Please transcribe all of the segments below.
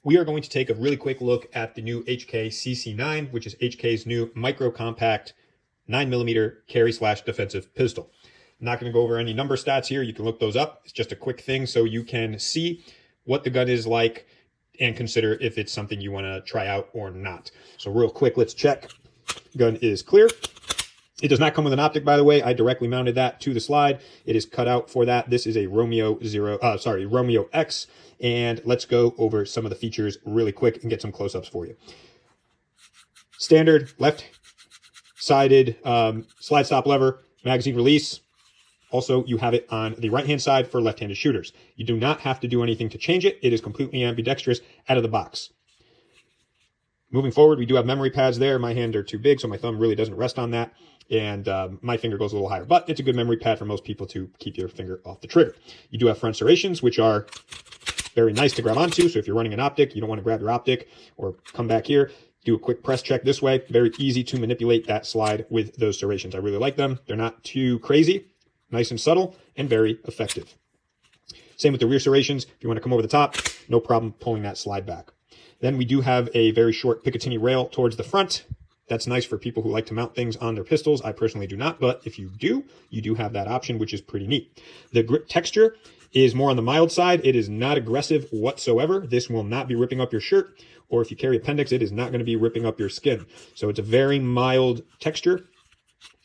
we are going to take a really quick look at the new H&K CC9, which is HK's new micro compact 9mm carry / defensive pistol. I'm not going to go over any number stats here. You can look those up. It's just a quick thing so you can see what the gun is like and consider if it's something you want to try out or not. So real quick, let's check. Gun is clear. It does not come with an optic, by the way. I directly mounted that to the slide. It is cut out for that. This is a Romeo X. And let's go over some of the features really quick and get some close-ups for you. Standard left-sided slide stop lever, magazine release. Also, you have it on the right-hand side for left-handed shooters. You do not have to do anything to change it. It is completely ambidextrous out of the box. Moving forward, we do have memory pads there. My hands are too big, so my thumb really doesn't rest on that. And my finger goes a little higher. But it's a good memory pad for most people to keep your finger off the trigger. You do have front serrations, which are very nice to grab onto. So if you're running an optic, you don't want to grab your optic or come back here, do a quick press check this way. Very easy to manipulate that slide with those serrations. I really like them. They're not too crazy, nice and subtle, and very effective. Same with the rear serrations. If you want to come over the top, no problem pulling that slide back. Then we do have a very short Picatinny rail towards the front. That's nice for people who like to mount things on their pistols. I personally do not, but if you do have that option, which is pretty neat. The grip texture is more on the mild side. It is not aggressive whatsoever. This will not be ripping up your shirt, or if you carry appendix, it is not going to be ripping up your skin. So it's a very mild texture,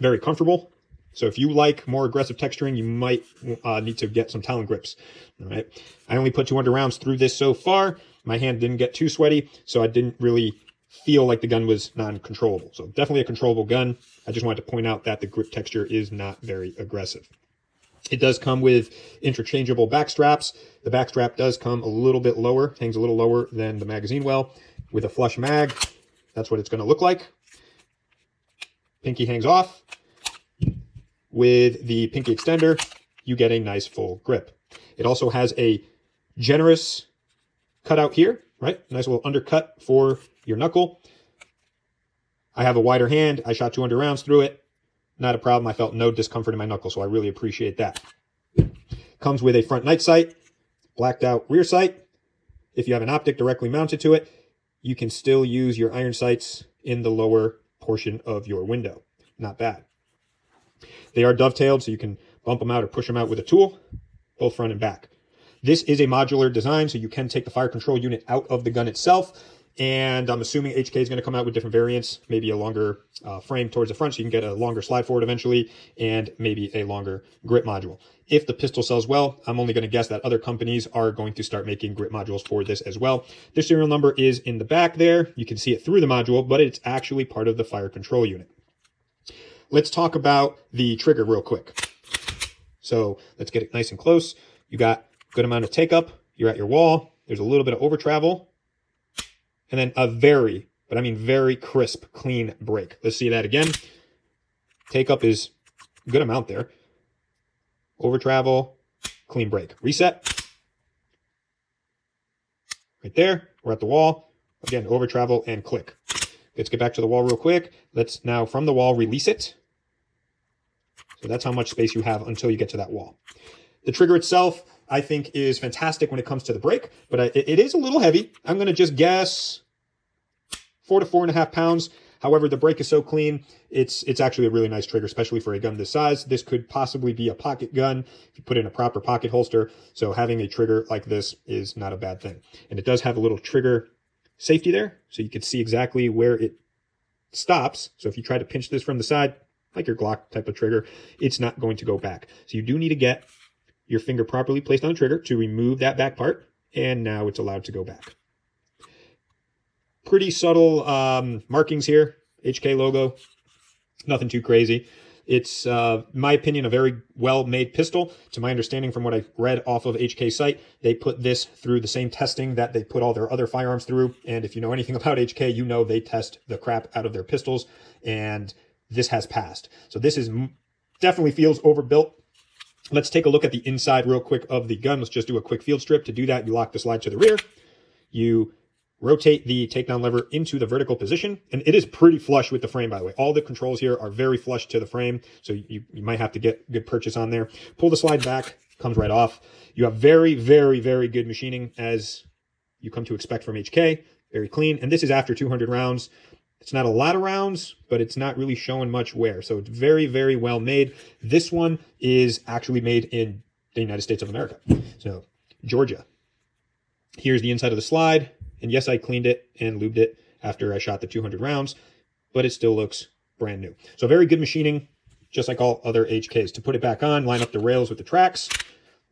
very comfortable. So if you like more aggressive texturing, you might need to get some Talon grips. All right. I only put 200 rounds through this so far. My hand didn't get too sweaty, so I didn't really feel like the gun was non-controllable. So definitely a controllable gun. I just wanted to point out that the grip texture is not very aggressive. It does come with interchangeable back straps. The back strap does come a little bit lower, hangs a little lower than the magazine well. With a flush mag, that's what it's going to look like. Pinky hangs off. With the pinky extender, you get a nice full grip. It also has a generous cutout here, right? Nice little undercut for your knuckle. I have a wider hand. I shot 200 rounds through it. Not a problem. I felt no discomfort in my knuckle, so I really appreciate that. Comes with a front night sight, blacked out rear sight. If you have an optic directly mounted to it, you can still use your iron sights in the lower portion of your window. Not bad. They are dovetailed, so you can bump them out or push them out with a tool, both front and back. This is a modular design, so you can take the fire control unit out of the gun itself. And I'm assuming H&K is going to come out with different variants, maybe a longer frame towards the front so you can get a longer slide forward eventually, and maybe a longer grip module. If the pistol sells well, I'm only going to guess that other companies are going to start making grip modules for this as well. The serial number is in the back there. You can see it through the module, but it's actually part of the fire control unit. Let's talk about the trigger real quick. So let's get it nice and close. You got a good amount of take up. You're at your wall. There's a little bit of over travel. And then a very, but I mean very crisp, clean break. Let's see that again. Take up is a good amount there. Over travel, clean break. Reset. Right there. We're at the wall. Again, over travel and click. Let's get back to the wall real quick. Let's now from the wall release it. So that's how much space you have until you get to that wall. The trigger itself, I think, is fantastic when it comes to the break, but it is a little heavy. I'm going to just guess 4 to 4.5 pounds. However, the break is so clean, it's actually a really nice trigger, especially for a gun this size. This could possibly be a pocket gun if you put in a proper pocket holster. So having a trigger like this is not a bad thing. And it does have a little trigger safety there, so you can see exactly where it stops. So if you try to pinch this from the side, like your Glock type of trigger, it's not going to go back. So you do need to get your finger properly placed on the trigger to remove that back part, and now it's allowed to go back. Pretty subtle markings here, H&K logo, nothing too crazy. It's, in my opinion, a very well-made pistol. To my understanding from what I've read off of H&K site, they put this through the same testing that they put all their other firearms through. And if you know anything about H&K, you know they test the crap out of their pistols, and this has passed. So this is definitely feels overbuilt. Let's take a look at the inside real quick of the gun. Let's just do a quick field strip. To do that, you lock the slide to the rear. You rotate the takedown lever into the vertical position. And it is pretty flush with the frame, by the way. All the controls here are very flush to the frame. So you might have to get good purchase on there. Pull the slide back, comes right off. You have very, very, very good machining, as you come to expect from HK. Very clean. And this is after 200 rounds. It's not a lot of rounds, but it's not really showing much wear. So it's very, very well made. This one is actually made in the United States of America. So Georgia. Here's the inside of the slide. And yes, I cleaned it and lubed it after I shot the 200 rounds, but it still looks brand new. So very good machining, just like all other HKs. To put it back on, line up the rails with the tracks,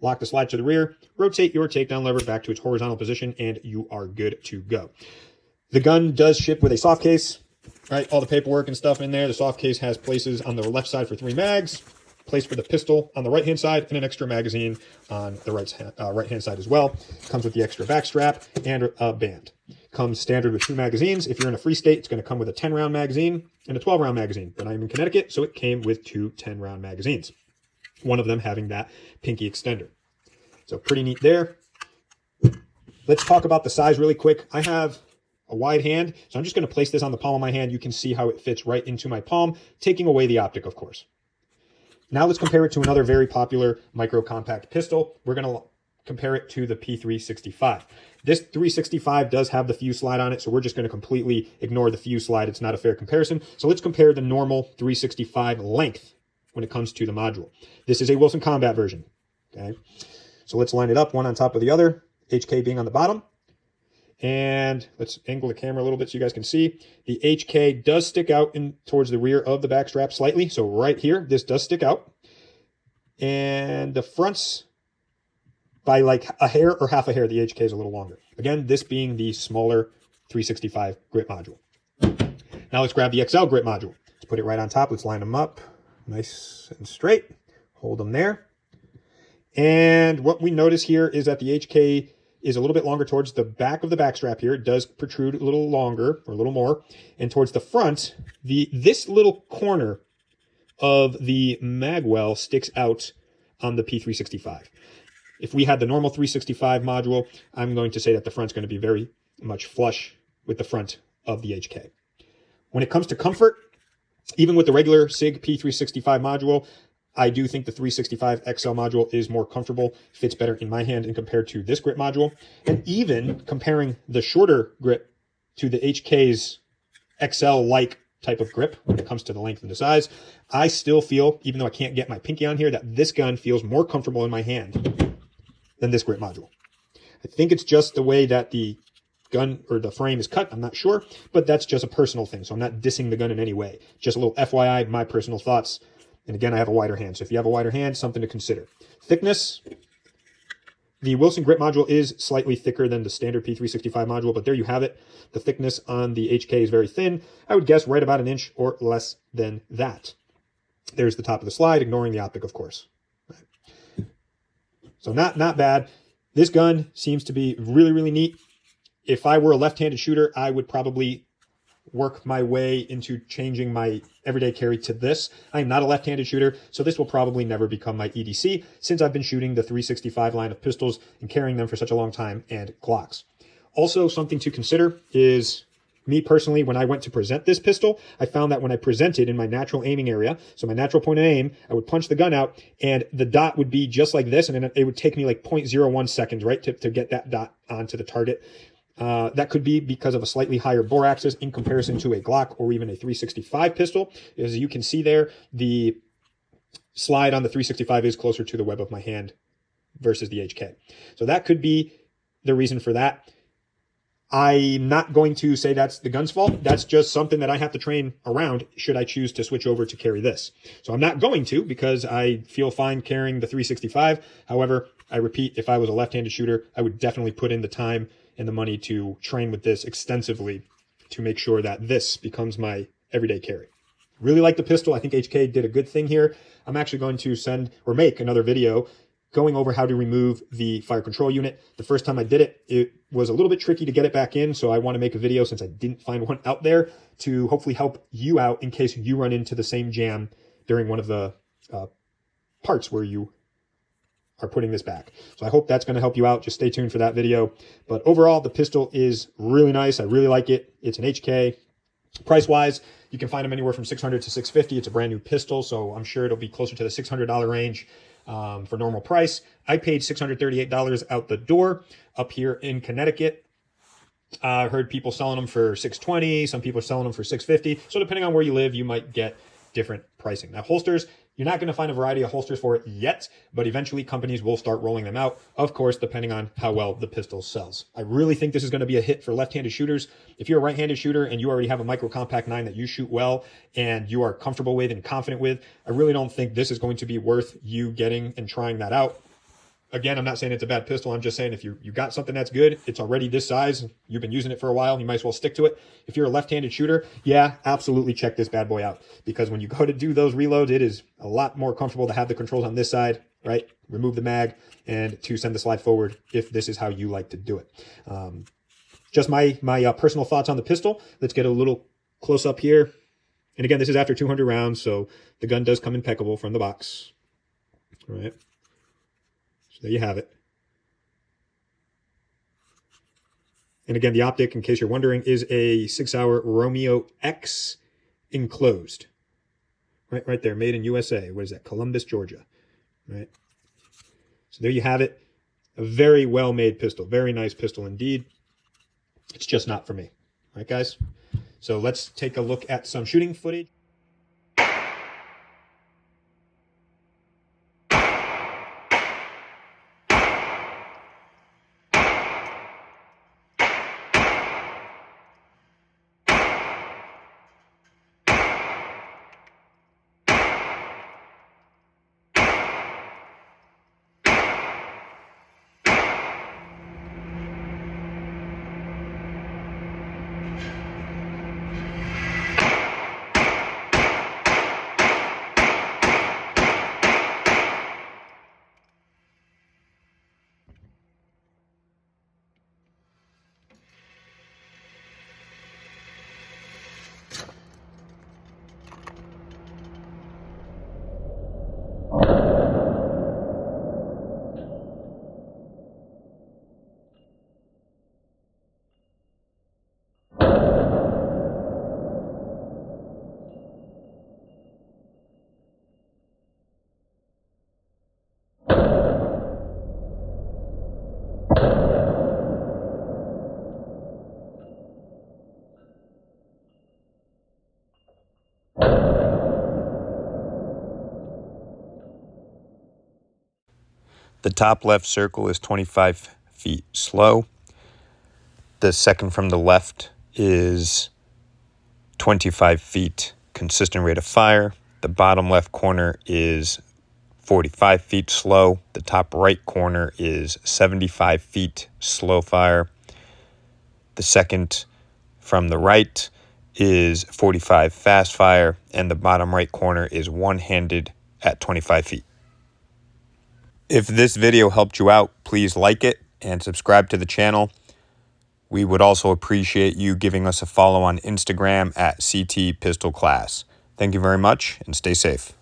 lock the slide to the rear, rotate your takedown lever back to its horizontal position, and you are good to go. The gun does ship with a soft case, right? All the paperwork and stuff in there. The soft case has places on the left side for 3 mags, place for the pistol on the right-hand side, and an extra magazine on the right-hand side as well. Comes with the extra back strap and a band. Comes standard with 2 magazines. If you're in a free state, it's going to come with a 10-round magazine and a 12-round magazine. But I'm in Connecticut, so it came with 2 10-round magazines. One of them having that pinky extender. So pretty neat there. Let's talk about the size really quick. I have a wide hand, so I'm just going to place this on the palm of my hand. You can see how it fits right into my palm, taking away the optic, of course. Now let's compare it to another very popular micro compact pistol. We're going to compare it to the P365. This 365 does have the fuse slide on it, so we're just going to completely ignore the fuse slide. It's not a fair comparison. So let's compare the normal 365 length when it comes to the module. This is a Wilson Combat version. Okay, so let's line it up, one on top of the other, HK being on the bottom. And let's angle the camera a little bit so you guys can see. The HK does stick out in towards the rear of the back strap slightly. So right here, this does stick out. And the fronts, by like a hair or half a hair, the HK is a little longer. Again, this being the smaller 365 grip module. Now let's grab the XL grip module. Let's put it right on top. Let's line them up nice and straight. Hold them there. And what we notice here is that the HK is a little bit longer towards the back of the back strap here. It does protrude a little longer or a little more. And towards the front, this little corner of the magwell sticks out on the P365. If we had the normal 365 module, I'm going to say that the front's going to be very much flush with the front of the HK. When it comes to comfort, even with the regular SIG P365 module, I do think the 365 XL module is more comfortable, fits better in my hand and compared to this grip module. And even comparing the shorter grip to the HK's XL-like type of grip when it comes to the length and the size, I still feel, even though I can't get my pinky on here, that this gun feels more comfortable in my hand than this grip module. I think it's just the way that the gun or the frame is cut. I'm not sure, but that's just a personal thing. So I'm not dissing the gun in any way. Just a little FYI, my personal thoughts. And again, I have a wider hand. So if you have a wider hand, something to consider. Thickness. The Wilson grip module is slightly thicker than the standard P365 module, but there you have it. The thickness on the HK is very thin. I would guess right about an inch or less than that. There's the top of the slide, ignoring the optic, of course. So not bad. This gun seems to be really, really neat. If I were a left-handed shooter, I would probably work my way into changing my everyday carry to this. I'm not a left-handed shooter, so this will probably never become my EDC since I've been shooting the 365 line of pistols and carrying them for such a long time, and Glocks. Also, something to consider is me personally, when I went to present this pistol, I found that when I presented in my natural aiming area, so my natural point of aim, I would punch the gun out and the dot would be just like this, and then it would take me like 0.01 seconds, right, to get that dot onto the target. That could be because of a slightly higher bore axis in comparison to a Glock or even a 365 pistol. As you can see there, the slide on the 365 is closer to the web of my hand versus the HK. So that could be the reason for that. I'm not going to say that's the gun's fault. That's just something that I have to train around should I choose to switch over to carry this. So I'm not going to because I feel fine carrying the 365. However, I repeat, if I was a left-handed shooter, I would definitely put in the time and the money to train with this extensively to make sure that this becomes my everyday carry. Really like the pistol. I think HK did a good thing here. I'm actually going to send or make another video going over how to remove the fire control unit. The first time I did it, it was a little bit tricky to get it back in, so I want to make a video since I didn't find one out there to hopefully help you out in case you run into the same jam during one of the parts where you are putting this back. So I hope that's going to help you out. Just stay tuned for that video. But overall, the pistol is really nice. I really like it. It's an HK. Price-wise, you can find them anywhere from $600 to $650. It's a brand new pistol, so I'm sure it'll be closer to the $600 range for normal price. I paid $638 out the door up here in Connecticut. I've heard people selling them for $620. Some people are selling them for $650. So depending on where you live, you might get different pricing. Now, holsters, you're not going to find a variety of holsters for it yet, but eventually companies will start rolling them out, of course, depending on how well the pistol sells. I really think this is going to be a hit for left-handed shooters. If you're a right-handed shooter and you already have a micro compact 9 that you shoot well and you are comfortable with and confident with, I really don't think this is going to be worth you getting and trying that out. Again, I'm not saying it's a bad pistol. I'm just saying if you got something that's good, it's already this size, you've been using it for a while, you might as well stick to it. If you're a left-handed shooter, yeah, absolutely check this bad boy out. Because when you go to do those reloads, it is a lot more comfortable to have the controls on this side, right? Remove the mag and to send the slide forward if this is how you like to do it. Just my personal thoughts on the pistol. Let's get a little close up here. And again, this is after 200 rounds, so the gun does come impeccable from the box. All right. So there you have it. And again, the optic, in case you're wondering, is a 6-hour Romeo X enclosed. Right there, made in USA. What is that? Columbus, Georgia. Right. So there you have it. A very well-made pistol. Very nice pistol indeed. It's just not for me. All right, guys? So let's take a look at some shooting footage. The top left circle is 25 feet slow. The second from the left is 25 feet consistent rate of fire. The bottom left corner is 45 feet slow. The top right corner is 75 feet slow fire. The second from the right is 45 fast fire, and the bottom right corner is one-handed at 25 feet. If this video helped you out, please like it and subscribe to the channel. We would also appreciate you giving us a follow on Instagram at CT Pistol Class. Thank you very much and stay safe.